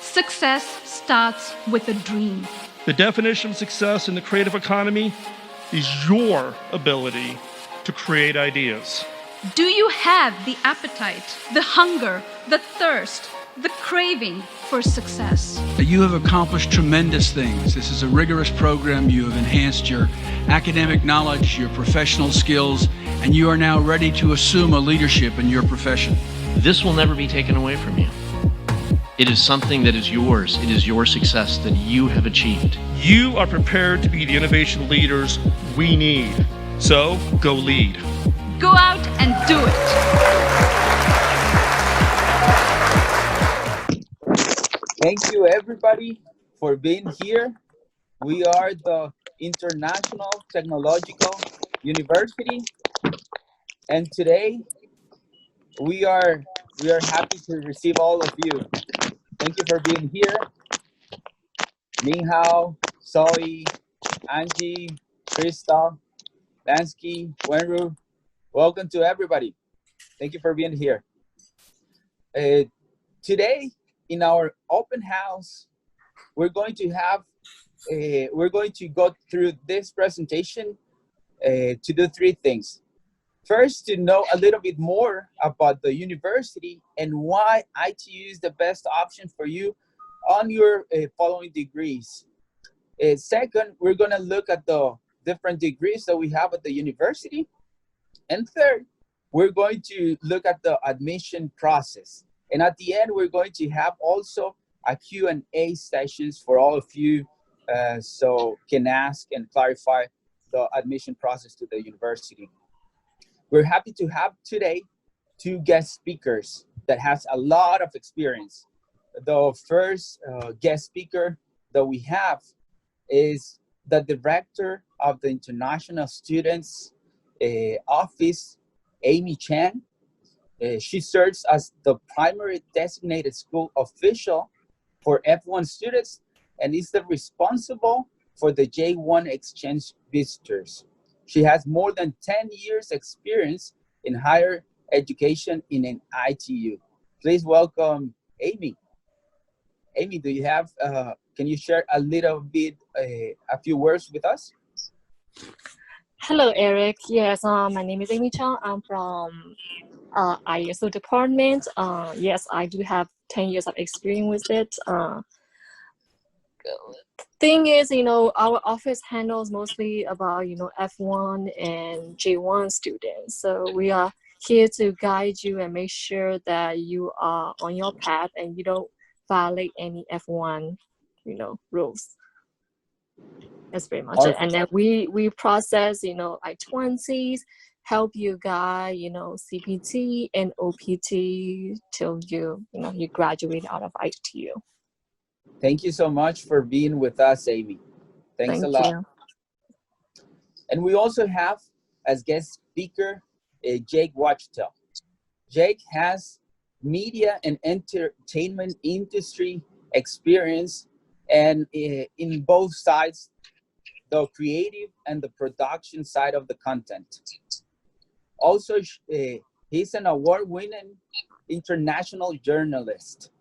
Success starts with a dream. The definition of success in the creative economy is your ability to create ideas. Do you have the appetite, the hunger, the thirst, the craving for success? You have accomplished tremendous things. This is a rigorous program. You have enhanced your academic knowledge, your professional skills, and you are now ready to assume a leadership in your profession. This will never be taken away from you. It is something that is yours. It is your success that you have achieved. You are prepared to be the innovation leaders we need. So go lead. Go out and do it. Thank you, everybody, for being here. We are the International Technological University, and today we are happy to receive all of you. Thank you for being here. Ming Hao, Zoe, Angie, Krista, Lansky, Wenru. Welcome to everybody. Thank you for being here. Today, in our open house, we're going to go through this presentation to do three things. First, to know a little bit more about the university and why ITU is the best option for you on your following degrees. Second, we're going to look at the different degrees that we have at the university. And third, we're going to look at the admission process. And at the end, we're going to have also a Q&A sessions for all of you so can ask and clarify the admission process to the university. We're happy to have today two guest speakers that has a lot of experience. The first guest speaker that we have is the director of the International Students Office, Amy Chan. She serves as the primary designated school official for F1 students and is the responsible for the J1 exchange visitors. She has more than 10 years experience in higher education in an ITU. Please welcome Amy. Amy, do you have, can you share a little bit, a few words with us? Hello, Eric. Yes, my name is Amy Chang. I'm from ISO department. Yes, I do have 10 years of experience with it. Thing is, our office handles mostly about, F1 and J1 students. So we are here to guide you and make sure that you are on your path and you don't violate any F1, rules. That's pretty much it. And then we process, I-20s, help you guide, CPT and OPT till you graduate out of ITU. Thank you so much for being with us, Amy. Thanks a lot. You. And we also have as guest speaker, Jake Wachtel. Jake has media and entertainment industry experience and in both sides, the creative and the production side of the content. Also, he's an award-winning international journalist.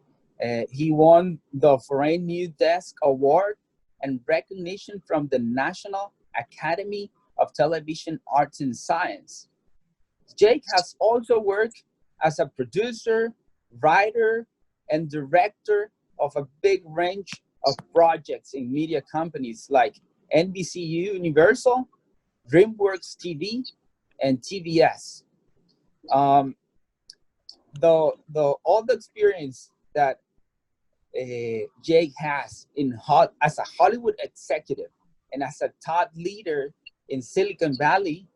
He won the Foreign News Desk Award and recognition from the National Academy of Television Arts and Science. Jake has also worked as a producer, writer, and director of a big range of projects in media companies like NBCU Universal, DreamWorks TV, and TBS. All the experience that Jake has as a Hollywood executive and as a thought leader in Silicon Valley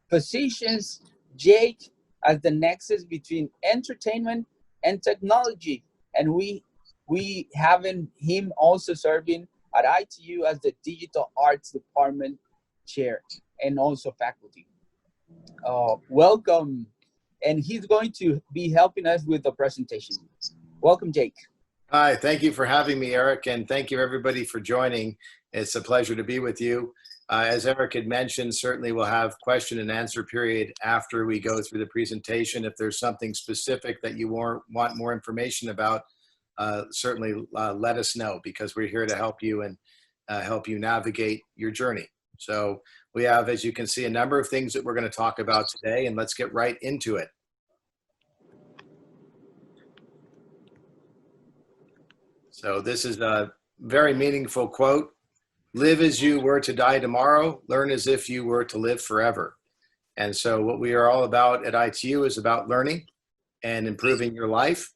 positions Jake as the nexus between entertainment and technology. And we have him also serving at ITU as the Digital Arts Department Chair and also faculty. Welcome. And he's going to be helping us with the presentation. Welcome, Jake. Hi, thank you for having me, Eric, and thank you everybody for joining. It's a pleasure to be with you. As Eric had mentioned, certainly we'll have question and answer period after we go through the presentation. If there's something specific that you want more information about, certainly let us know, because we're here to help you and help you navigate your journey. So we have, as you can see, a number of things that we're going to talk about today, and let's get right into it. So this is a very meaningful quote. Live as you were to die tomorrow, learn as if you were to live forever. And so what we are all about at ITU is about learning and improving your life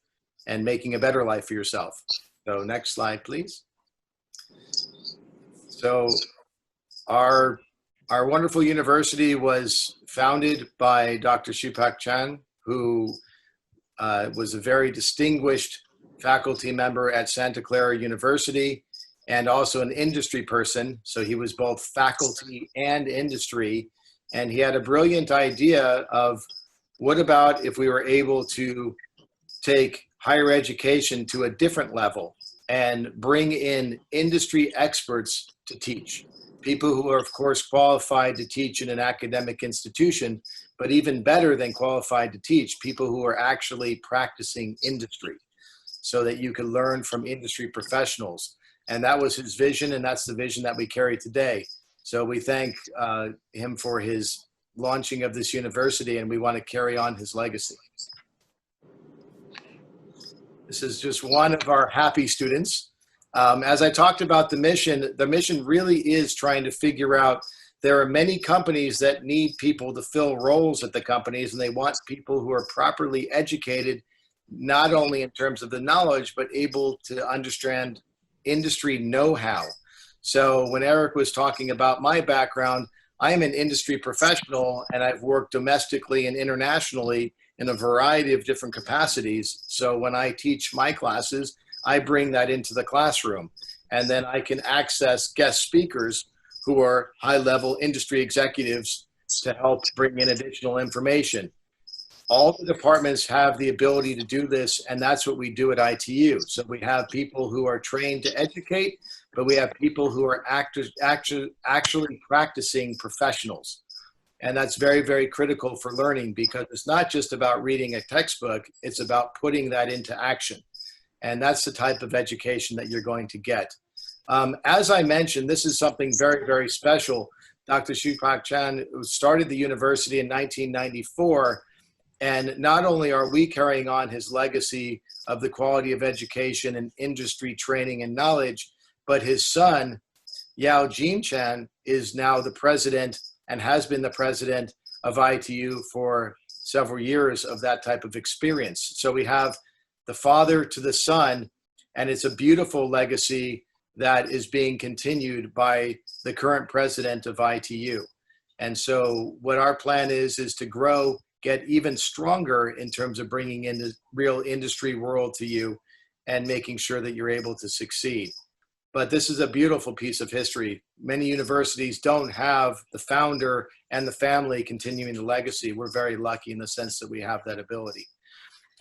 and making a better life for yourself. So next slide, please. So our wonderful university was founded by Dr. Shupak Chan, who was a very distinguished faculty member at Santa Clara University and also an industry person. So he was both faculty and industry. And he had a brilliant idea of, what about if we were able to take higher education to a different level and bring in industry experts to teach? People who are, of course, qualified to teach in an academic institution, but even better than qualified to teach, people who are actually practicing industry, so that you can learn from industry professionals. And that was his vision, and that's the vision that we carry today. So we thank him for his launching of this university, and we want to carry on his legacy. This is just one of our happy students. As I talked about the mission really is trying to figure out, there are many companies that need people to fill roles at the companies, and they want people who are properly educated, not only in terms of the knowledge, but able to understand industry know-how. So when Eric was talking about my background, I am an industry professional, and I've worked domestically and internationally in a variety of different capacities. So when I teach my classes, I bring that into the classroom, and then I can access guest speakers who are high-level industry executives to help bring in additional information. All the departments have the ability to do this, and that's what we do at ITU. So we have people who are trained to educate, but we have people who are actually practicing professionals. And that's very, very critical for learning, because it's not just about reading a textbook, it's about putting that into action. And that's the type of education that you're going to get. As I mentioned, this is something very, very special. Dr. Shupak Chan started the university in 1994. And not only are we carrying on his legacy of the quality of education and industry training and knowledge, but his son, Yao Jin Chan, is now the president and has been the president of ITU for several years of that type of experience. So we have the father to the son, and it's a beautiful legacy that is being continued by the current president of ITU. And so what our plan is to grow, get even stronger in terms of bringing in the real industry world to you and making sure that you're able to succeed. But this is a beautiful piece of history. Many universities don't have the founder and the family continuing the legacy. We're very lucky in the sense that we have that ability.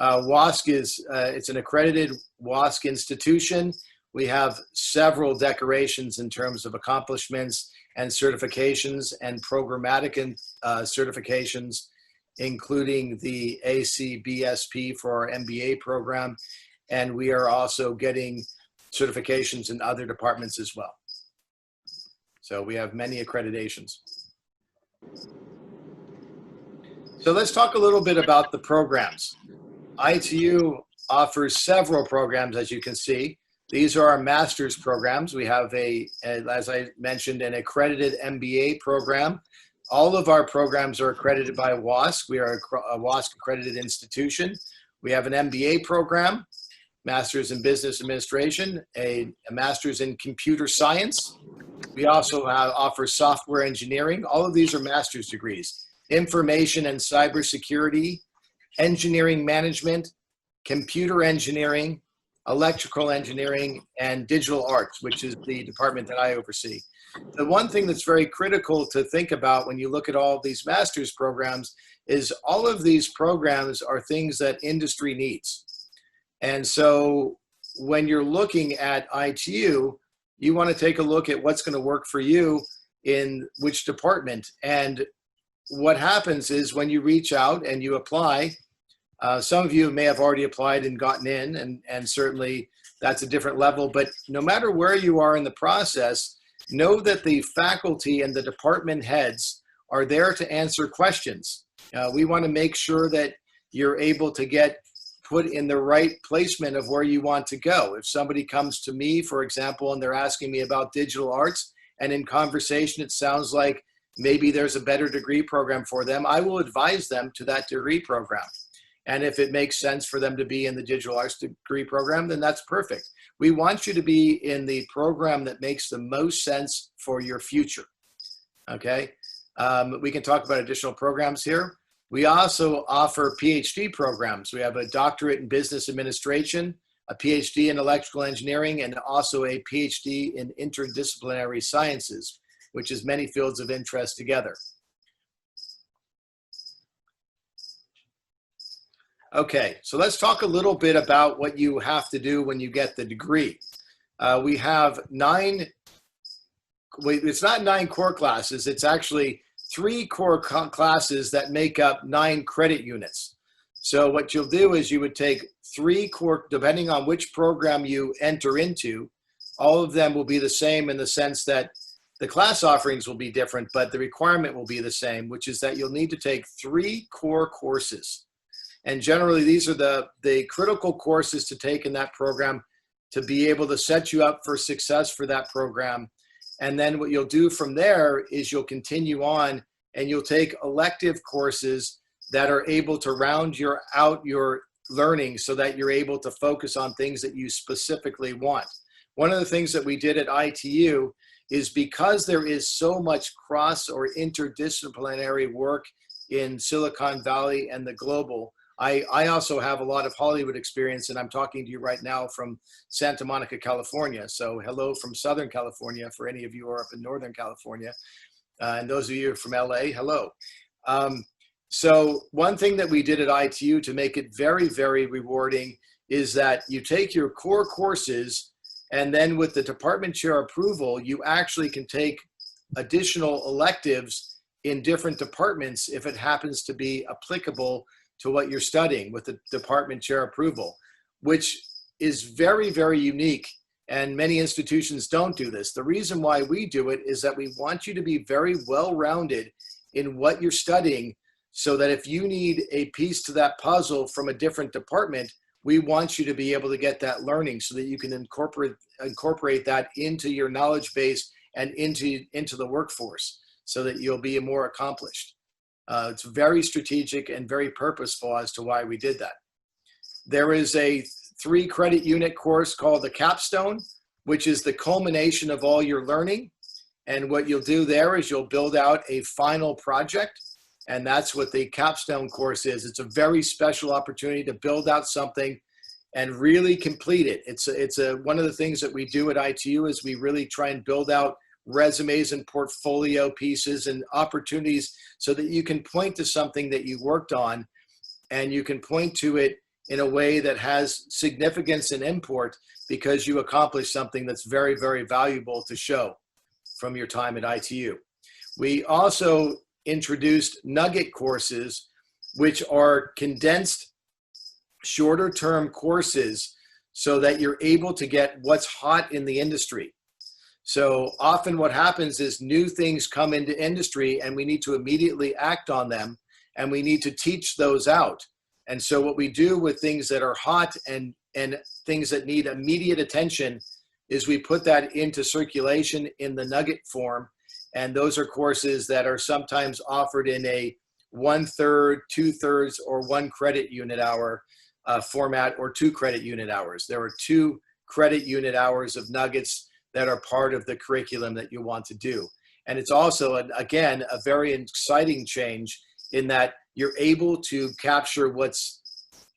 WASC is, it's an accredited WASC institution. We have several decorations in terms of accomplishments and certifications and programmatic certifications, including the ACBSP for our MBA program. And we are also getting certifications in other departments as well. So we have many accreditations. So let's talk a little bit about the programs. ITU offers several programs, as you can see. These are our master's programs. We have as I mentioned, an accredited MBA program. All of our programs are accredited by WASC. We are a WASC accredited institution. We have an MBA program, Master's in Business Administration, a Master's in Computer Science. We also offer software engineering. All of these are master's degrees. Information and cybersecurity, engineering management, computer engineering, electrical engineering, and digital arts, which is the department that I oversee. The one thing that's very critical to think about when you look at all of these master's programs is all of these programs are things that industry needs. And so when you're looking at ITU, you want to take a look at what's going to work for you in which department. And what happens is when you reach out and you apply, Some of you may have already applied and gotten in, and certainly that's a different level. But no matter where you are in the process, know that the faculty and the department heads are there to answer questions. We want to make sure that you're able to get put in the right placement of where you want to go. If somebody comes to me, for example, and they're asking me about digital arts, and in conversation it sounds like maybe there's a better degree program for them, I will advise them to that degree program. And if it makes sense for them to be in the digital arts degree program, then that's perfect. We want you to be in the program that makes the most sense for your future, okay? We can talk about additional programs here. We also offer PhD programs. We have a doctorate in business administration, a PhD in electrical engineering, and also a PhD in interdisciplinary sciences, which is many fields of interest together. Okay, so let's talk a little bit about what you have to do when you get the degree. We have it's not 9 core classes, it's actually 3 core classes that make up 9 credit units. So what you'll do is you would take 3 core, depending on which program you enter into, all of them will be the same in the sense that the class offerings will be different, but the requirement will be the same, which is that you'll need to take 3 core courses. And generally, these are the critical courses to take in that program to be able to set you up for success for that program. And then what you'll do from there is you'll continue on and you'll take elective courses that are able to round out your learning so that you're able to focus on things that you specifically want. One of the things that we did at ITU is because there is so much cross or interdisciplinary work in Silicon Valley and the global. I also have a lot of Hollywood experience, and I'm talking to you right now from Santa Monica, California. So hello from Southern California for any of you who are up in Northern California. And those of you from LA, hello. So one thing that we did at ITU to make it very, very rewarding is that you take your core courses, and then with the department chair approval, you actually can take additional electives in different departments if it happens to be applicable to what you're studying with the department chair approval, which is very, very unique. And many institutions don't do this. The reason why we do it is that we want you to be very well-rounded in what you're studying, so that if you need a piece to that puzzle from a different department, we want you to be able to get that learning so that you can incorporate that into your knowledge base and into the workforce so that you'll be more accomplished. It's very strategic and very purposeful as to why we did that. There is a 3 credit unit course called the Capstone, which is the culmination of all your learning. And what you'll do there is you'll build out a final project. And that's what the Capstone course is. It's a very special opportunity to build out something and really complete it. It's one of the things that we do at ITU is we really try and build out resumes and portfolio pieces and opportunities so that you can point to something that you worked on and you can point to it in a way that has significance and import because you accomplished something that's very, very valuable to show from your time at ITU. We also introduced nugget courses, which are condensed shorter term courses so that you're able to get what's hot in the industry. So often what happens is new things come into industry and we need to immediately act on them and we need to teach those out. And so what we do with things that are hot and things that need immediate attention is we put that into circulation in the nugget form. And those are courses that are sometimes offered in a 1/3, 2/3, or 1 credit unit hour format, or 2 credit unit hours. There are 2 credit unit hours of nuggets that are part of the curriculum that you want to do. And it's also, again, a very exciting change in that you're able to capture what's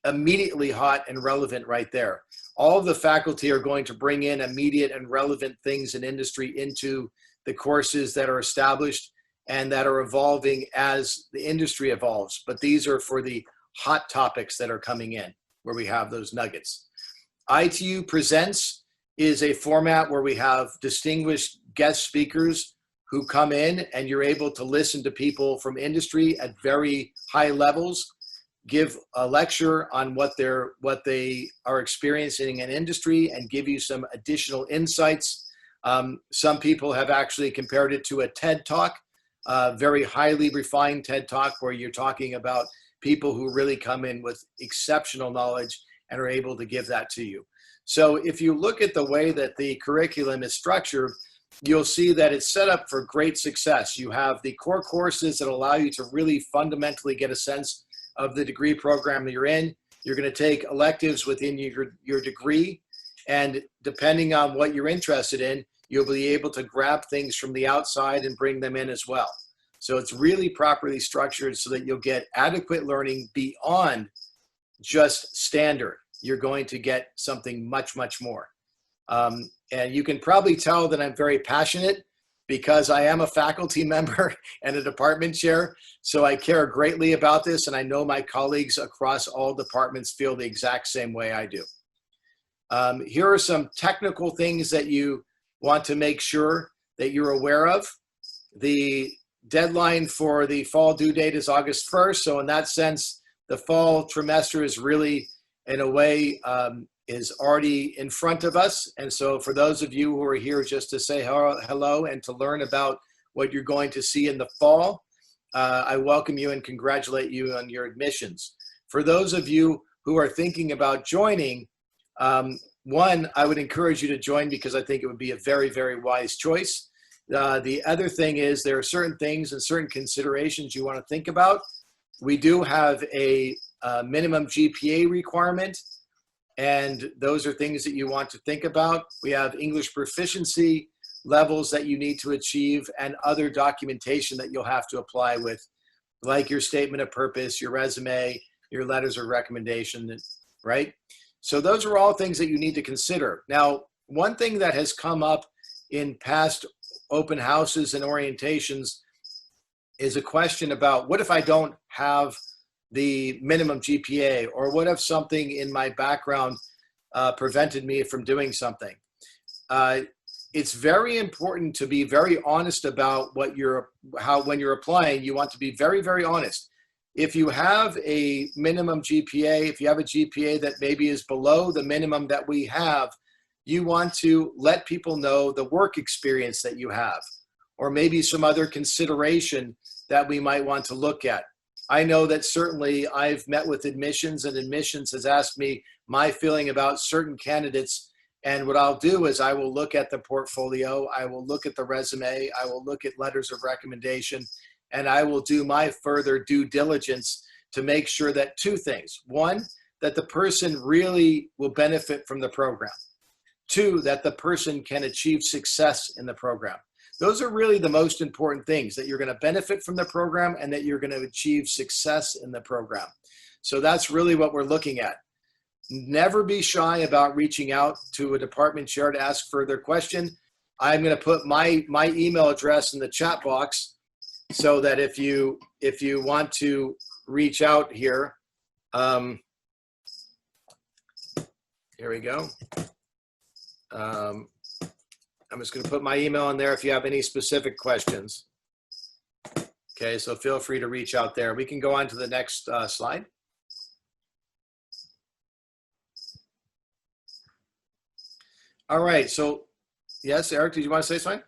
immediately hot and relevant right there. All of the faculty are going to bring in immediate and relevant things in industry into the courses that are established and that are evolving as the industry evolves. But these are for the hot topics that are coming in, where we have those nuggets. ITU Presents is a format where we have distinguished guest speakers who come in and you're able to listen to people from industry at very high levels. give a lecture on what they are experiencing in industry and give you some additional insights. Some people have actually compared it to a TED Talk, very highly refined TED Talk, where you're talking about people who really come in with exceptional knowledge and are able to give that to you. So if you look at the way that the curriculum is structured, you'll see that it's set up for great success. You have the core courses that allow you to really fundamentally get a sense of the degree program that you're in. You're going to take electives within your degree, and depending on what you're interested in, you'll be able to grab things from the outside and bring them in as well. So it's really properly structured so that you'll get adequate learning beyond just standard. You're going to get something much, much more. And you can probably tell that I'm very passionate because I am a faculty member and a department chair. So I care greatly about this, and I know my colleagues across all departments feel the exact same way I do. Here are some technical things that you want to make sure that you're aware of. The deadline for the fall due date is August 1st. So in that sense, the fall trimester is really, in a way, is already in front of us. And so for those of you who are here just to say hello and to learn about what you're going to see in the fall, I welcome you and congratulate you on your admissions. For those of you who are thinking about joining, one, I would encourage you to join because I think it would be a very, very wise choice. The other thing is there are certain things and certain considerations you want to think about. We do have a minimum GPA requirement, and those are things that you want to think about. We have English proficiency levels that you need to achieve and other documentation that you'll have to apply with, like your statement of purpose, your resume, your letters of recommendation, right? So those are all things that you need to consider. Now, one thing that has come up in past open houses and orientations is a question about, what if I don't have the minimum GPA, or what if something in my background prevented me from doing something? It's very important to be very honest about when you're applying, you want to be very, very honest. If you have a minimum GPA, if you have a GPA that maybe is below the minimum that we have, you want to let people know the work experience that you have, or maybe some other consideration that we might want to look at. I know that certainly I've met with admissions, and admissions has asked me my feeling about certain candidates. And what I'll do is I will look at the portfolio, I will look at the resume, I will look at letters of recommendation, and I will do my further due diligence to make sure that two things. One, that the person really will benefit from the program. Two, that the person can achieve success in the program. Those are really the most important things, that you're going to benefit from the program and that you're going to achieve success in the program. So that's really what we're looking at. Never be shy about reaching out to a department chair to ask further question. I'm going to put my email address in the chat box so that if you want to reach out here, here we go. I'm just going to put my email in there if you have any specific questions. Okay, so feel free to reach out there. We can go on to the next slide. All right, so yes, Eric, did you want to say something?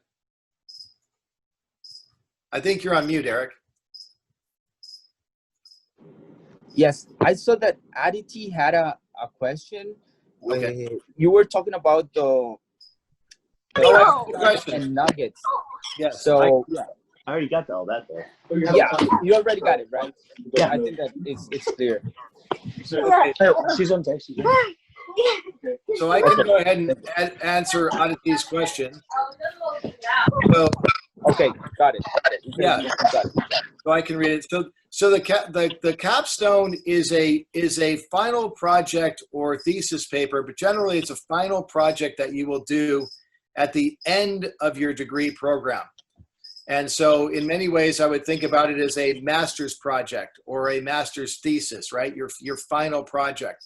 I think you're on mute, Eric. Yes, I saw that Aditi had a question. Okay. You were talking about the and nuggets. Yes. So I already got all that there. yeah, you already got it, right? Yeah. I think that it's clear. She's on text. So I can go ahead and answer Aditi's question. So, Okay, got it. Yeah. Got it. so I can read it. So the capstone is a final project or thesis paper, but generally it's a final project that you will do at the end of your degree program. And so in many ways, I would think about it as a master's project or a master's thesis, right? Your final project.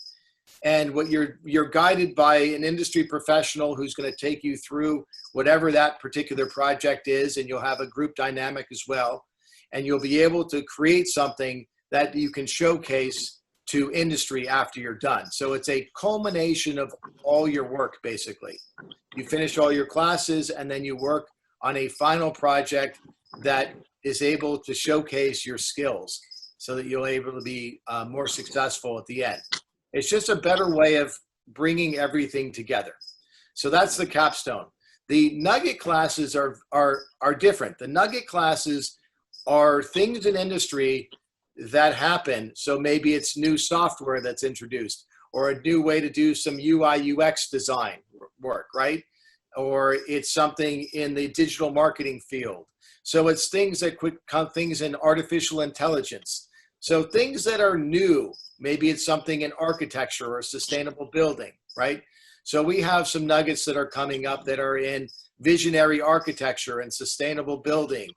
And what you're guided by an industry professional who's going to take you through whatever that particular project is, and you'll have a group dynamic as well. And you'll be able to create something that you can showcase to industry after you're done. So it's a culmination of all your work, basically. You finish all your classes and then you work on a final project that is able to showcase your skills so that you'll be able to be more successful at the end. It's just a better way of bringing everything together. So that's the capstone. The nugget classes are different. The nugget classes are things in industry that happen. So maybe it's new software that's introduced, or a new way to do some UI UX design work, right? Or it's something in the digital marketing field. So it's things that could come, things in artificial intelligence. So things that are new, maybe it's something in architecture or sustainable building, right? So we have some nuggets that are coming up that are in visionary architecture and sustainable building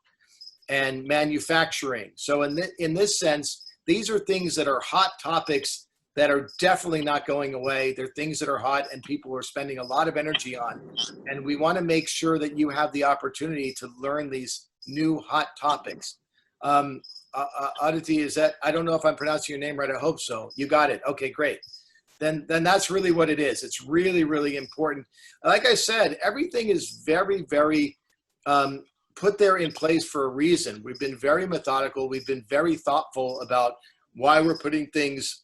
and manufacturing. So in this sense, these are things that are hot topics that are definitely not going away. They're things that are hot and people are spending a lot of energy on. And we want to make sure that you have the opportunity to learn these new hot topics. Aditi, is that, I don't know if I'm pronouncing your name right. I hope so. You got it. Okay, great. Then that's really what it is. It's really, really important. Like I said, everything is very, very put there in place for a reason. We've been very methodical. We've been very thoughtful about why we're putting things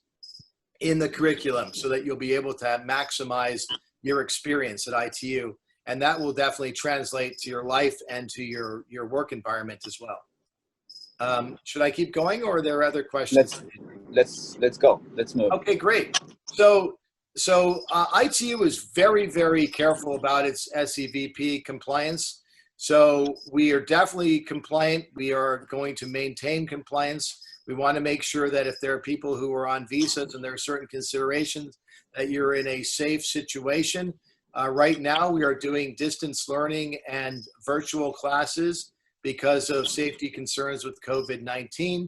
in the curriculum so that you'll be able to maximize your experience at ITU. And that will definitely translate to your life and to your work environment as well. Should I keep going, or are there other questions? Let's go. Let's move. Okay, great. So ITU is very, very careful about its SEVP compliance. So we are definitely compliant. We are going to maintain compliance. We want to make sure that if there are people who are on visas and there are certain considerations, that you're in a safe situation. Right now, we are doing distance learning and virtual classes because of safety concerns with COVID-19.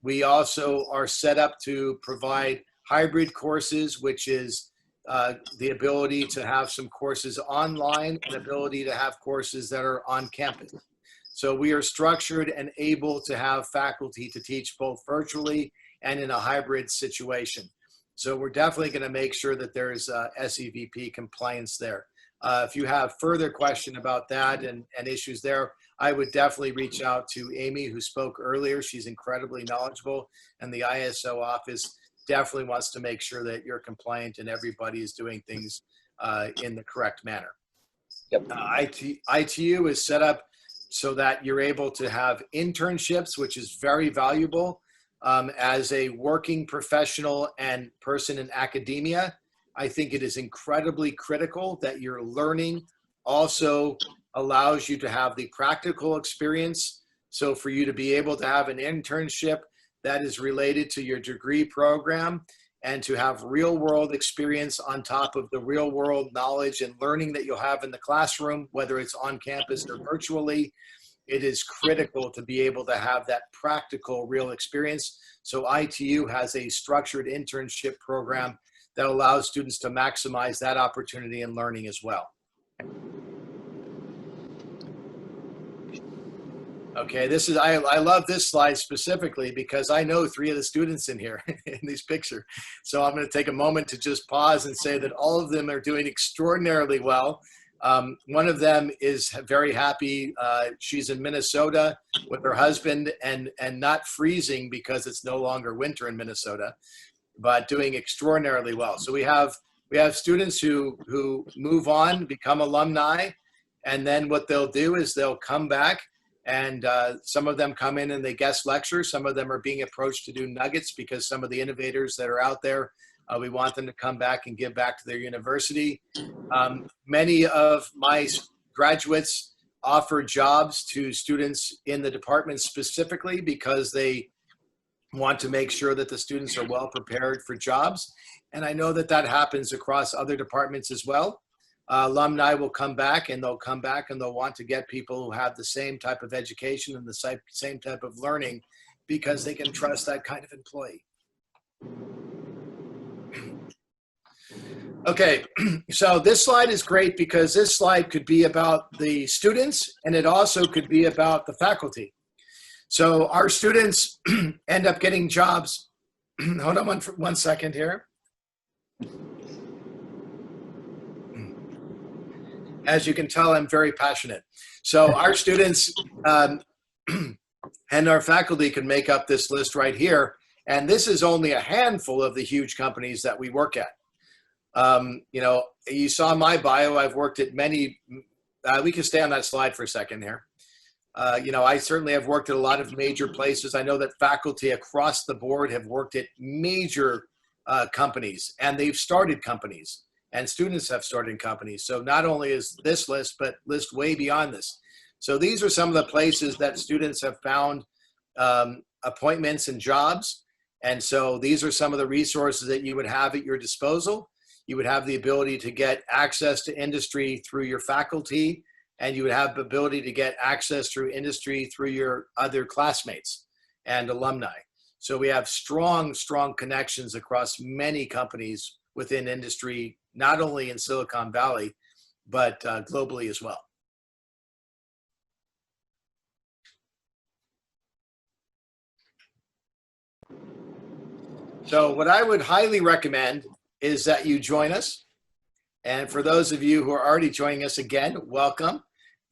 We also are set up to provide hybrid courses, which is the ability to have some courses online and ability to have courses that are on campus. So we are structured and able to have faculty to teach both virtually and in a hybrid situation. So we're definitely going to make sure that there is SEVP compliance there. If you have further question about that and issues there, I would definitely reach out to Amy, who spoke earlier. She's incredibly knowledgeable, and the ISO office definitely wants to make sure that you're compliant and everybody is doing things in the correct manner. Yep. ITU is set up so that you're able to have internships, which is very valuable. As a working professional and person in academia, I think it is incredibly critical that your learning also allows you to have the practical experience. So for you to be able to have an internship that is related to your degree program and to have real world experience on top of the real world knowledge and learning that you'll have in the classroom, whether it's on campus or virtually, it is critical to be able to have that practical real experience. So ITU has a structured internship program that allows students to maximize that opportunity and learning as well. Okay, this is, I love this slide specifically because I know 3 of the students in here in this picture. So I'm going to take a moment to just pause and say that all of them are doing extraordinarily well. One of them is very happy. She's in Minnesota with her husband and not freezing because it's no longer winter in Minnesota, but doing extraordinarily well. So we have students who move on, become alumni, and then what they'll do is they'll come back. And some of them come in and they guest lecture. Some of them are being approached to do nuggets because some of the innovators that are out there, we want them to come back and give back to their university. Many of my graduates offer jobs to students in the department specifically because they want to make sure that the students are well prepared for jobs. And I know that that happens across other departments as well. Alumni will come back and they'll want to get people who have the same type of education and the same type of learning because they can trust that kind of employee. Okay, so this slide is great because this slide could be about the students and it also could be about the faculty. So our students end up getting jobs hold on one second here. As you can tell, I'm very passionate. So our students and our faculty can make up this list right here. And this is only a handful of the huge companies that we work at. You know, you saw my bio. I've worked at many, we can stay on that slide for a second here. You know, I certainly have worked at a lot of major places. I know that faculty across the board have worked at major companies, and they've started companies, and students have started companies. So not only is this list, but list way beyond this. So these are some of the places that students have found appointments and jobs. And so these are some of the resources that you would have at your disposal. You would have the ability to get access to industry through your faculty, and you would have the ability to get access through industry through your other classmates and alumni. So we have strong, strong connections across many companies within industry, not only in Silicon Valley, but globally as well. So what I would highly recommend is that you join us. And for those of you who are already joining us again, welcome.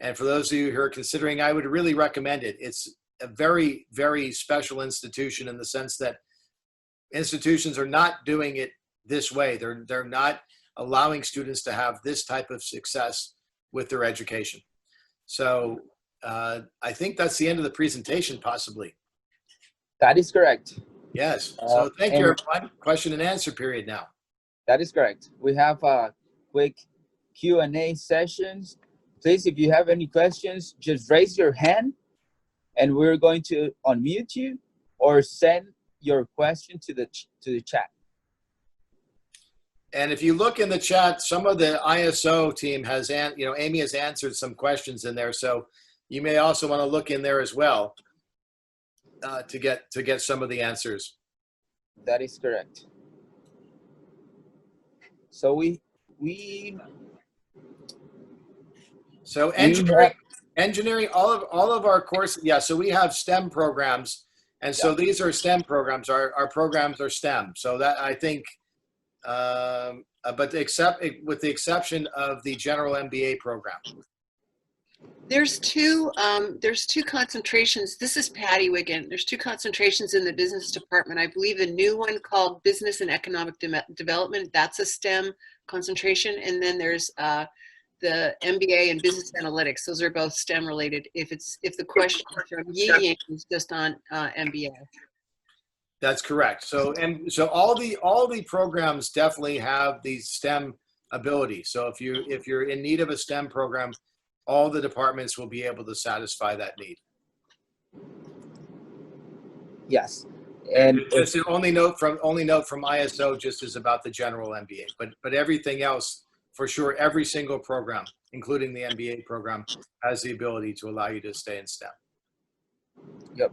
And for those of you who are considering, I would really recommend it. It's a very, very special institution in the sense that institutions are not doing it this way. They're not allowing students to have this type of success with their education. So I think that's the end of the presentation, possibly. That is correct. Yes. So thank you, everyone. Question and answer period now. That is correct. We have a quick Q&A sessions. Please, if you have any questions, just raise your hand and we're going to unmute you or send your question to the chat. And if you look in the chat, some of the ISO team has, Amy has answered some questions in there. So you may also want to look in there as well to get some of the answers. That is correct. So So engineering, all of our courses, yeah. So we have STEM programs, and so these are STEM programs. Our programs are STEM. So that I think, but with the exception of the general MBA program. There's two concentrations. This is Patty Wiggin. There's two concentrations in the business department. I believe a new one called Business and Economic Development. That's a STEM concentration. And then there's the MBA and Business Analytics. Those are both STEM related. If the question from Yi is just on MBA. That's correct. So all the programs definitely have these STEM abilities. So if you're in need of a STEM program, all the departments will be able to satisfy that need. Yes. And just the only note from ISO just is about the general MBA, but everything else, for sure, every single program, including the MBA program, has the ability to allow you to stay in STEM. Yep.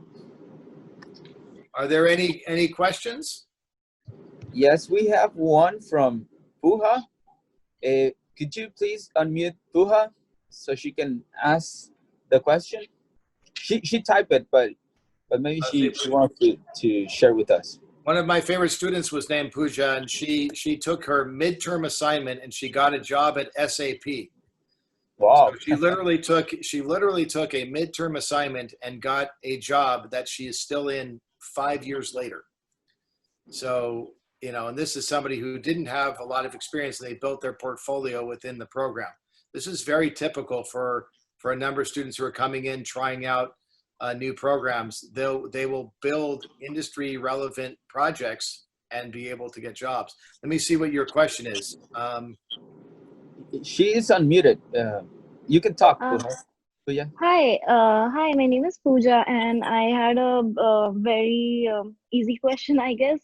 Are there any questions? Yes, we have one from Puha. Could you please unmute Puha so she can ask the question? She typed it, but maybe she wants to share with us. One of my favorite students was named Pooja, and she took her midterm assignment and she got a job at SAP. Wow. So she literally took a midterm assignment and got a job that she is still in 5 years later. So, and this is somebody who didn't have a lot of experience, and they built their portfolio within the program. This is very typical for a number of students who are coming in, trying out new programs. They will build industry relevant projects and be able to get jobs. Let me see what your question is. She is unmuted. You can talk, Pooja. Hi, my name is Pooja, and I had a very easy question, I guess.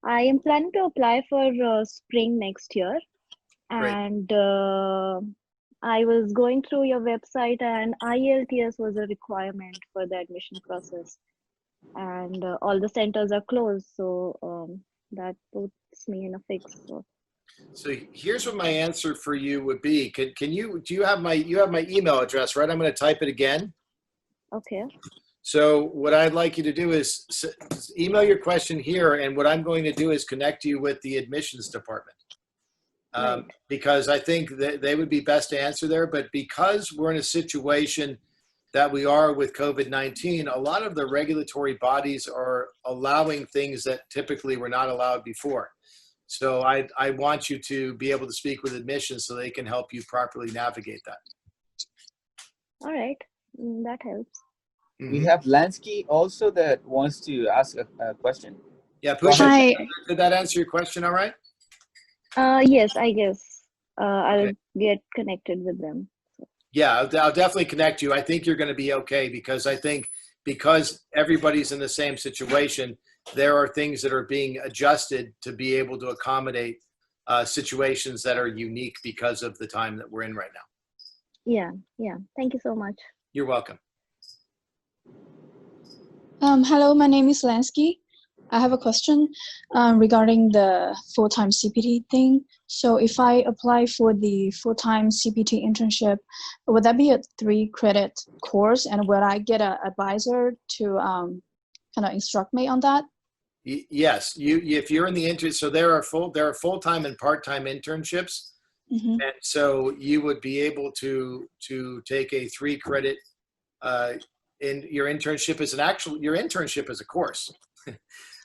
I am planning to apply for spring next year, and I was going through your website, and IELTS was a requirement for the admission process, and all the centers are closed, so that puts me in a fix. So here's what my answer for you would be. Do you have my email address, right? I'm going to type it again. Okay. So what I'd like you to do is email your question here, and what I'm going to do is connect you with the admissions department. Right. Because I think that they would be best to answer there. But because we're in a situation that we are with COVID-19, a lot of the regulatory bodies are allowing things that typically were not allowed before. So I want you to be able to speak with admissions so they can help you properly navigate that. All right, that helps. We have Lansky also that wants to ask a question. Yeah, Go Pusha, ahead. Hi. did that answer your question all right? Yes, I guess. I'll Okay. get connected with them. Yeah, I'll definitely connect you. I think you're going to be okay, because I think because everybody's in the same situation, there are things that are being adjusted to be able to accommodate situations that are unique because of the time that we're in right now. Yeah. Thank you so much. You're welcome. Hello, my name is Lansky. I have a question regarding the full-time CPT thing. So if I apply for the full-time CPT internship, would that be a 3-credit course? And will I get an advisor to kind of instruct me on that? Yes, if you're in the so there are full-time and part-time internships. Mm-hmm. And so you would be able to take a 3-credit in your internship as your internship is a course.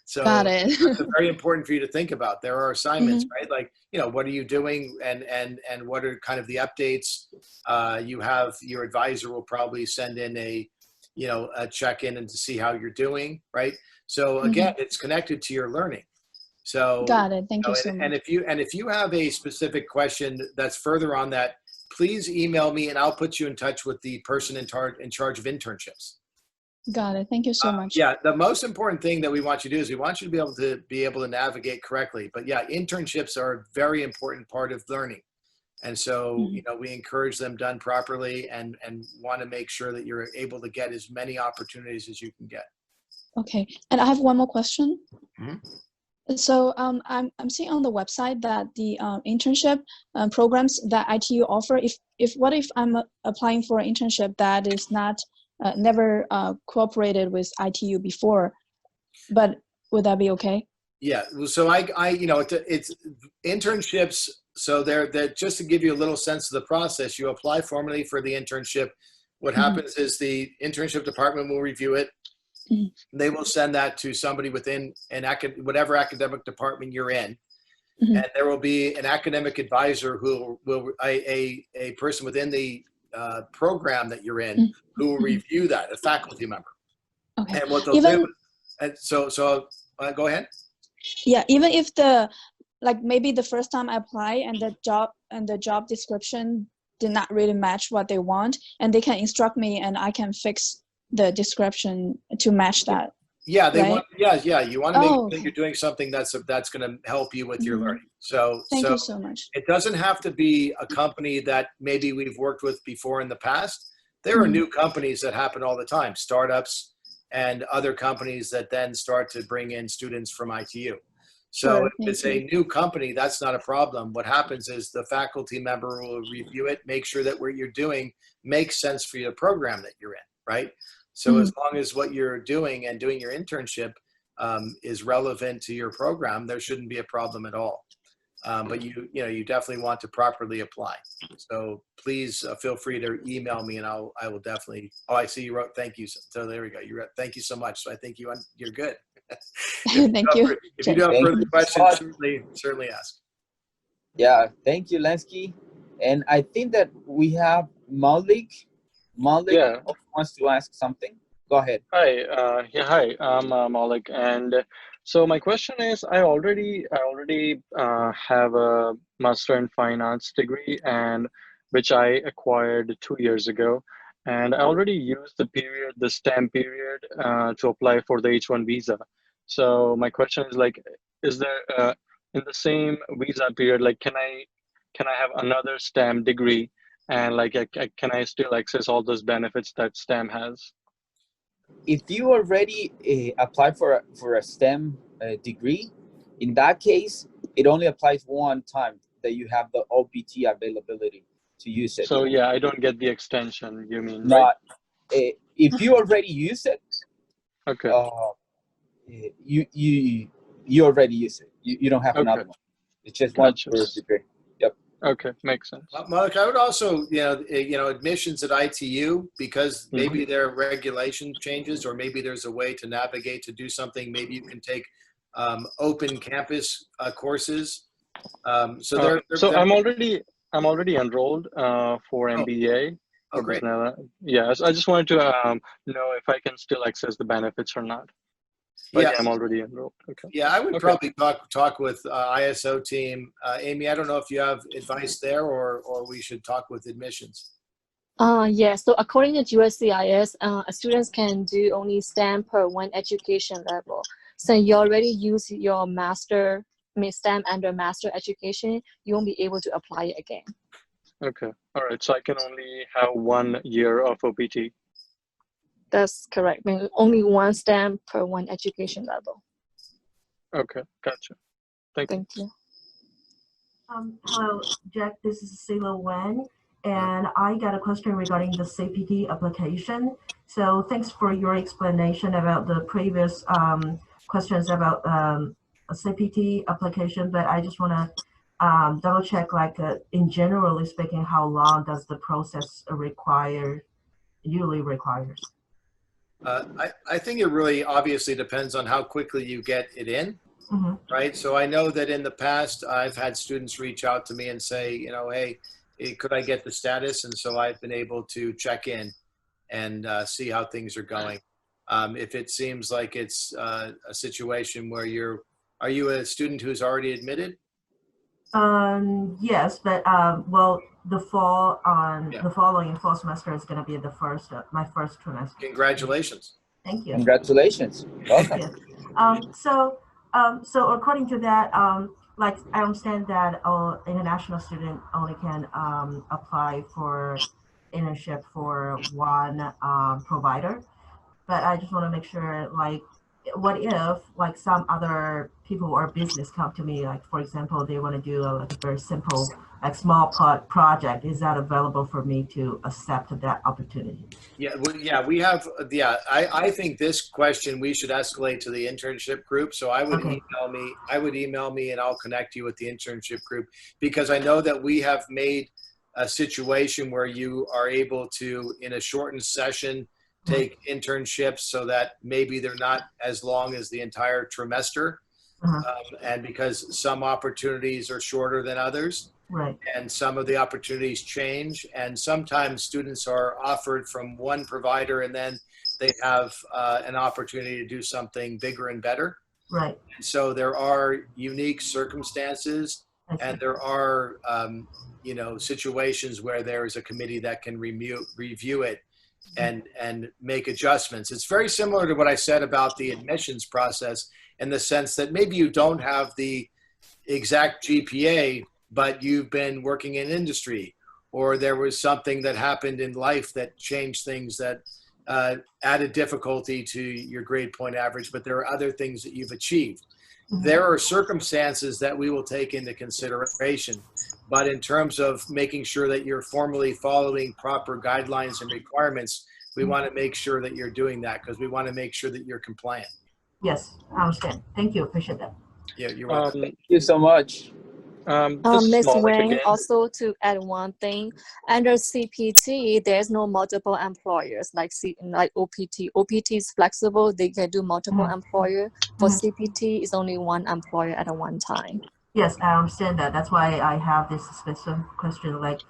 So Got it. It's very important for you to think about. There are assignments, Mm-hmm. right? Like, what are you doing, and what are kind of the updates? You have your advisor will probably send in a check-in and to see how you're doing, right? So again, it's connected to your learning. So Got it. Thank you so much. and if you have a specific question that's further on that, please email me and I'll put you in touch with the person in charge of internships. Got it. Thank you so much. Yeah, the most important thing that we want you to do is we want you to be able to navigate correctly. But yeah, internships are a very important part of learning. And so, we encourage them done properly and want to make sure that you're able to get as many opportunities as you can get. Okay. And I have one more question. Mm-hmm. So I'm seeing on the website that the internship programs that ITU offer, what if I'm applying for an internship that is not never cooperated with ITU before, but would that be okay? Yeah. So it's internships. So they're just to give you a little sense of the process. You apply formally for the internship. What happens is the internship department will review it. They will send that to somebody within whatever academic department you're in. And there will be an academic advisor who will a person within the program that you're in who will review that, a faculty member. Okay. And what they'll do, and so go ahead. Yeah, even if maybe the first time I apply and the job description did not really match what they want, and they can instruct me and I can fix the description to match that. Yeah, right? You want to make sure that you're doing something that's going to help you with your learning. So thank you so much. It doesn't have to be a company that maybe we've worked with before in the past. There are new companies that happen all the time, startups and other companies that then start to bring in students from ITU. So if it's a new company, that's not a problem. What happens is the faculty member will review it, make sure that what you're doing makes sense for the program that you're in, right? So as long as what you're doing and doing your internship is relevant to your program, there shouldn't be a problem at all. But you definitely want to properly apply. So please feel free to email me, and I will definitely. Oh, I see you wrote thank you. So there we go. You wrote thank you so much. So I think you're good. Thank you. If you do have further questions, certainly ask. Yeah, thank you, Lansky. And I think that we have Malik. Malik also wants to ask something. Go ahead. Hi. Hi. I'm Malik, and so my question is, I already have a master in finance degree, and which I acquired 2 years ago, and I already used the STEM period, to apply for the H-1 visa. So my question is, is there in the same visa period, can I have another STEM degree, and can I still access all those benefits that STEM has? If you already apply for a STEM degree, in that case, it only applies one time that you have the OPT availability to use it. So yeah, I don't get the extension, you mean? Not, if you already use it, Okay. You already use it. You don't have another one. It's just one Gotcha. per degree. Yep. Okay, makes sense. Malik, I would also, admissions at ITU, because maybe there are regulation changes, or maybe there's a way to navigate to do something. Maybe you can take open campus courses. So I'm already enrolled for MBA. Oh, great. Yes, I just wanted to know if I can still access the benefits or not. But yeah, I'm already enrolled. Okay. Yeah, I would probably talk with ISO team. Amy, I don't know if you have advice there, or we should talk with admissions. Yes, so according to USCIS, students can do only STEM per one education level. So you already use your STEM under master education, you won't be able to apply it again. Okay, all right, so I can only have 1 year of OPT. That's correct. Only one STEM per one education level. Okay, gotcha. Thank you. Hello, Jack. This is Sila Wen, and I got a question regarding the CPT application. So thanks for your explanation about the previous questions about a CPT application, but I just want to double check, like in generally speaking, how long does the process usually requires? I think it really obviously depends on how quickly you get it in, right? So I know that in the past, I've had students reach out to me and say, hey, could I get the status? And so I've been able to check in and see how things are going. If it seems like it's a situation where are you a student who's already admitted? Yes, but well, the following fall semester is going to be my first trimester. Congratulations. Thank you. Congratulations. Welcome. Yes. So according to that, like I understand that international student only can apply for internship for one provider, but I just want to make sure, like, what if like some other people or business come to me, like for example they want to do a very simple small project, is that available for me to accept that opportunity? We have I think this question we should escalate to the internship group. So I would email me and I'll connect you with the internship group, because I know that we have made a situation where you are able to, in a shortened session, take internships so that maybe they're not as long as the entire trimester. And because some opportunities are shorter than others, right, and some of the opportunities change, and sometimes students are offered from one provider and then they have an opportunity to do something bigger and better. Right. So there are unique circumstances, and there are situations where there is a committee that can review it and make adjustments. It's very similar to what I said about the admissions process, in the sense that maybe you don't have the exact GPA, but you've been working in industry, or there was something that happened in life that changed things, that added difficulty to your grade point average, but there are other things that you've achieved. There are circumstances that we will take into consideration, but in terms of making sure that you're formally following proper guidelines and requirements, we want to make sure that you're doing that, because we want to make sure that you're compliant. Yes, I understand. Thank you. Appreciate that. Yeah, you're welcome. Thank you so much. Ms. Wang, also to add one thing, under CPT, there's no multiple employers like OPT. OPT is flexible; they can do multiple employer. For CPT, it's only one employer at a one time. Yes, I understand that. That's why I have this specific question. Like,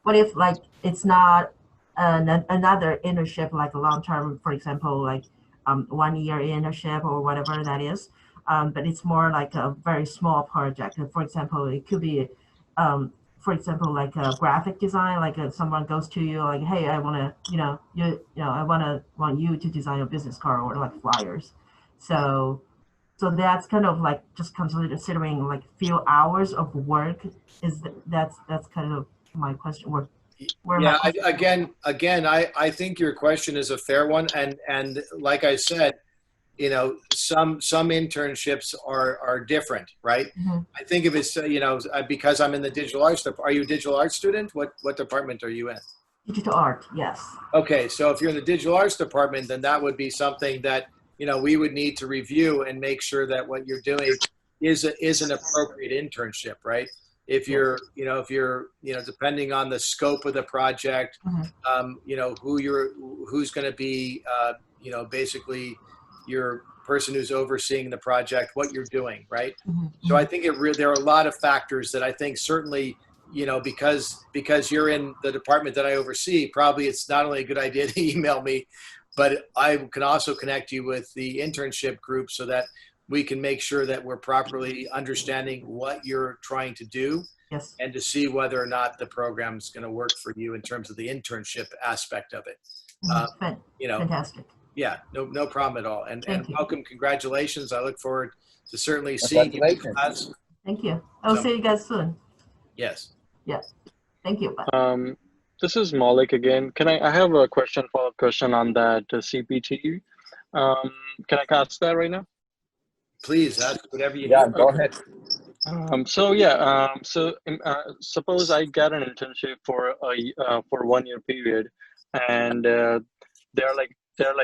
what if like it's not another internship, like a long term, for example, like 1 year internship or whatever that is. But it's more like a very small project. For example, it could be, for example, like a graphic design. Like someone goes to you, like, "Hey, I want to, I want you to design a business card or like flyers." So that's kind of like just considering like few hours of work. That's kind of my question. I think your question is a fair one, and like I said, some internships are different, right? I think if it's because I'm in the digital arts. Are you a digital arts student? What department are you in? Digital art, yes. Okay, so if you're in the digital arts department, then that would be something that, we would need to review and make sure that what you're doing is an appropriate internship, right? If you're, depending on the scope of the project, who's going to be, basically your person who's overseeing the project, what you're doing, right? So I think there are a lot of factors that I think certainly, because you're in the department that I oversee, probably it's not only a good idea to email me, but I can also connect you with the internship group so that we can make sure that we're properly understanding what you're trying to do. Yes. And to see whether or not the program's going to work for you in terms of the internship aspect of it. Fantastic. Yeah, no problem at all. And Thank you. welcome, congratulations. I look forward to certainly seeing you in class. Thank you. I'll see you guys soon. Yes. Yeah. Thank you. Bye. This is Malik again. I have a follow-up question on that CPT. Can I ask that right now? Please, ask whatever you need. Go ahead. Suppose I get an internship for 1 year period, and they're like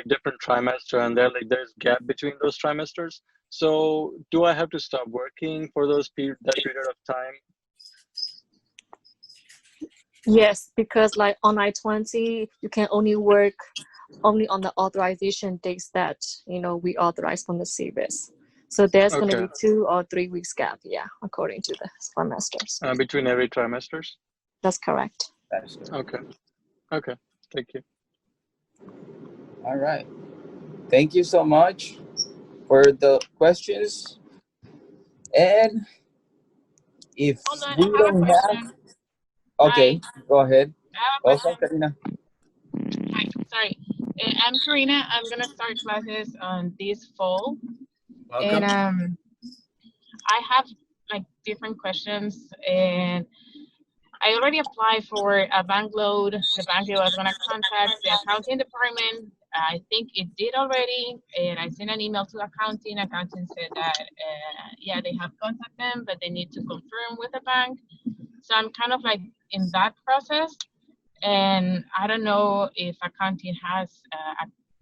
different trimester, and there's gap between those trimesters. So do I have to stop working for that period of time? Yes, because like on I-20, you can only work only on the authorization dates that, we authorize from the CBIS. So there's going to be 2 or 3 weeks gap, according to the semesters. Between every trimesters? That's correct. Okay. Thank you. All right. Thank you so much for the questions. And if we don't have... Okay, go ahead. Welcome, Karina. Hi, sorry. I'm Karina. I'm going to start classes on this fall. Welcome. And I have different questions, and I already applied for a bank loan. The bank was going to contact the accounting department. I think it did already, and I sent an email to accounting. Accounting said that, they have contacted them, but they need to confirm with the bank. So I'm kind of in that process, and I don't know if accounting has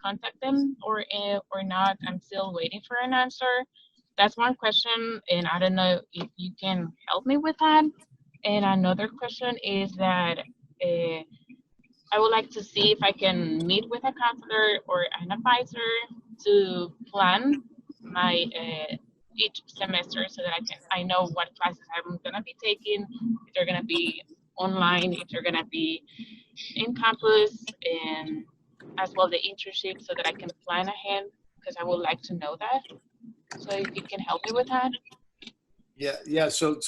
contact them or not. I'm still waiting for an answer. That's one question, and I don't know if you can help me with that. And another question is that I would like to see if I can meet with a counselor or an advisor to plan my each semester so that I know what classes I'm gonna be taking, if they're gonna be online, if they're gonna be in campus, and as well the internship, so that I can plan ahead, because I would like to know that. So if you can help me with that. Yeah. So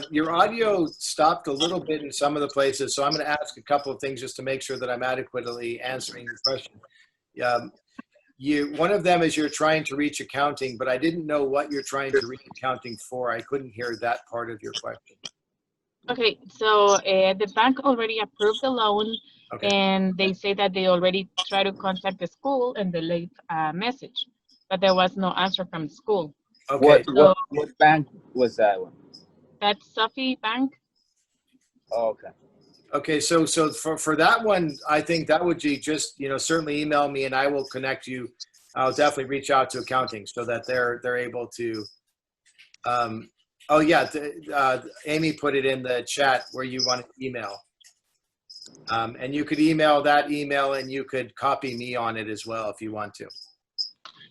your audio stopped a little bit in some of the places. So I'm going to ask a couple of things just to make sure that I'm adequately answering your question. One of them is you're trying to reach accounting, but I didn't know what you're trying to reach accounting for. I couldn't hear that part of your question. Okay, so the bank already approved the loan, and they say that they already try to contact the school and they left a message, but there was no answer from the school. Okay. What bank was that one? That's SEVP Bank. Oh, okay. Okay, so for that one, I think that would be just, certainly email me and I will connect you. I'll definitely reach out to accounting so that they're able to. Amy put it in the chat where you want to email. And you could email that email and you could copy me on it as well if you want to.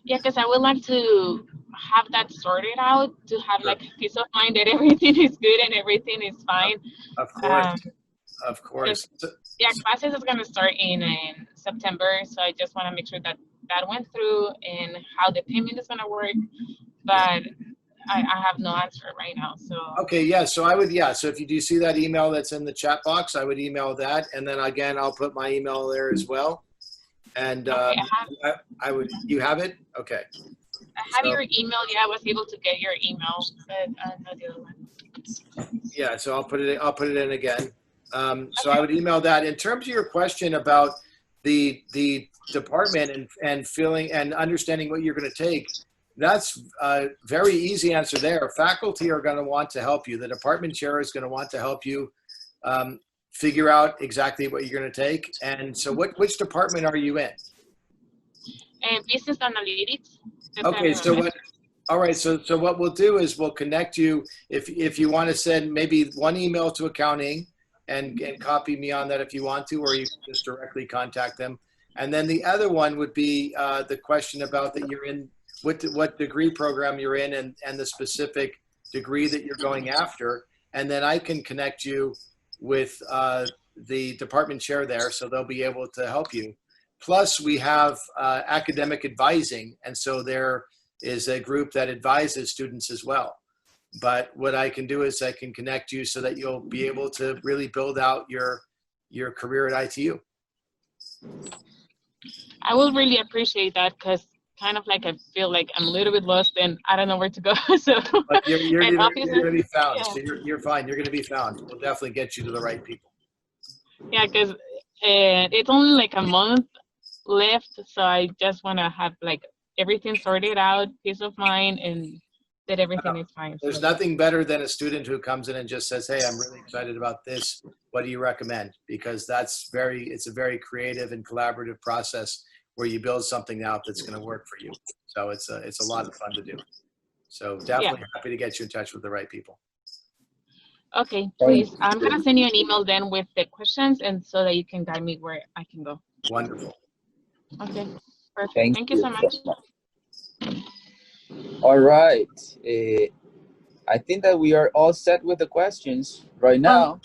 Yeah, because I would like to have that sorted out, to have peace of mind that everything is good and everything is fine. Of course. Of course. Yeah, classes is going to start in September, so I just want to make sure that went through and how the payment is going to work, but I have no answer right now. So okay, yeah. So I would, so if you do see that email that's in the chat box, I would email that, and then again I'll put my email there as well. And I would. You have it? Okay. I have your email. Yeah, I was able to get your email, but not the other one. Yeah, so I'll put it in again. So I would email that. In terms of your question about the department and feeling and understanding what you're going to take, that's a very easy answer there. Faculty are going to want to help you. The department chair is going to want to help you. figure out exactly what you're going to take. And so which department are you in? And business analytics. Okay, so all right, so what we'll do is we'll connect you if you want to send maybe one email to accounting and copy me on that if you want to, or you can just directly contact them. And then the other one would be the question about that you're in, what degree program you're in and the specific degree that you're going after. And then I can connect you with the department chair there, so they'll be able to help you. Plus we have academic advising. And so there is a group that advises students as well. But what I can do is I can connect you so that you'll be able to really build out your career at ITU. I will really appreciate that, because kind of like I feel like I'm a little bit lost and I don't know where to go. So but you're going to be found. Yeah. So you're fine. You're going to be found. We'll definitely get you to the right people. Yeah, because it's only like a month left, so I just want to have like everything sorted out, peace of mind, and that everything is fine. There's nothing better than a student who comes in and just says, hey, I'm really excited about this. What do you recommend? Because it's a very creative and collaborative process where you build something out that's going to work for you. So it's a lot of fun to do. So definitely happy to get you in touch with the right people. Okay, please. I'm going to send you an email then with the questions, and so that you can guide me where I can go. Wonderful. Okay, perfect. Thank you so much. All right. I think that we are all set with the questions right now.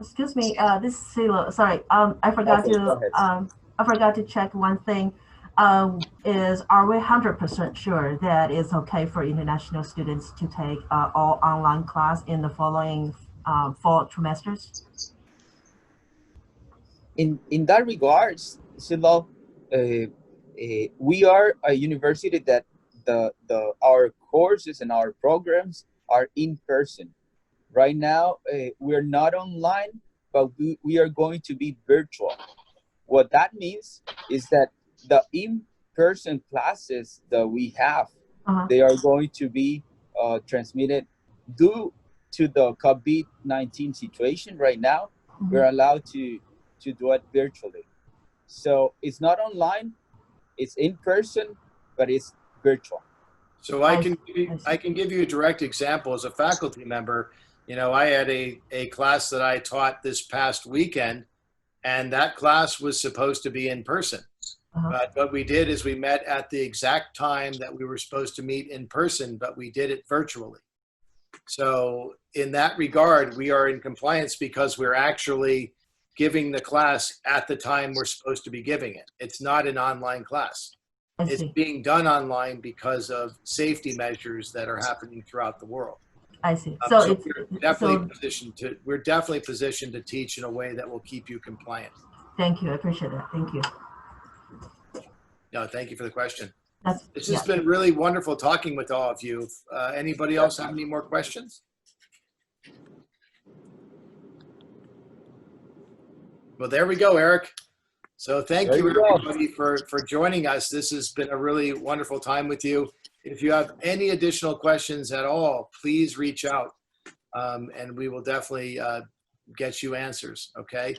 Excuse me, this is Silo. Sorry, I forgot to check one thing. Are we 100% sure that it's okay for international students to take all online class in the following fall trimesters? In that regards, Silo, we are a university that our courses and our programs are in person. Right now, we're not online, but we are going to be virtual. What that means is that the in-person classes that we have, they are going to be transmitted due to the COVID-19 situation right now. We're allowed to do it virtually. So it's not online, it's in person, but it's virtual. So I can give you a direct example as a faculty member. You know, I had a class that I taught this past weekend, and that class was supposed to be in person. But what we did is we met at the exact time that we were supposed to meet in person, but we did it virtually. So in that regard, we are in compliance because we're actually giving the class at the time we're supposed to be giving it. It's not an online class. It's being done online because of safety measures that are happening throughout the world. I see. So we're definitely positioned to teach in a way that will keep you compliant. Thank you. I appreciate that. Thank you. No, thank you for the question. It's just been really wonderful talking with all of you. Anybody else have any more questions? Well, there we go, Eric. So thank you everybody for joining us. This has been a really wonderful time with you. If you have any additional questions at all, please reach out and we will definitely get you answers, okay?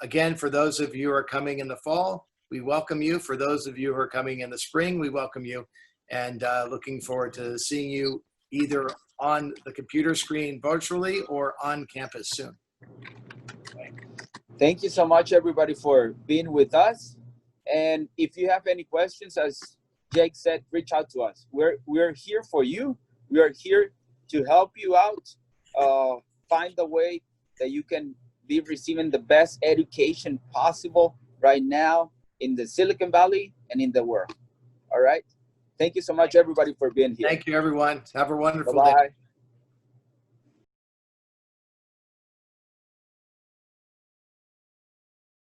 Again, for those of you who are coming in the fall, we welcome you. For those of you who are coming in the spring, we welcome you, and looking forward to seeing you either on the computer screen virtually or on campus soon. Thank you so much, everybody, for being with us. And if you have any questions, as Jake said, reach out to us. We're here for you. We are here to help you out, find the way that you can be receiving the best education possible right now in the Silicon Valley and in the world. All right. Thank you so much, everybody, for being here. Thank you, everyone. Have a wonderful Bye-bye. day.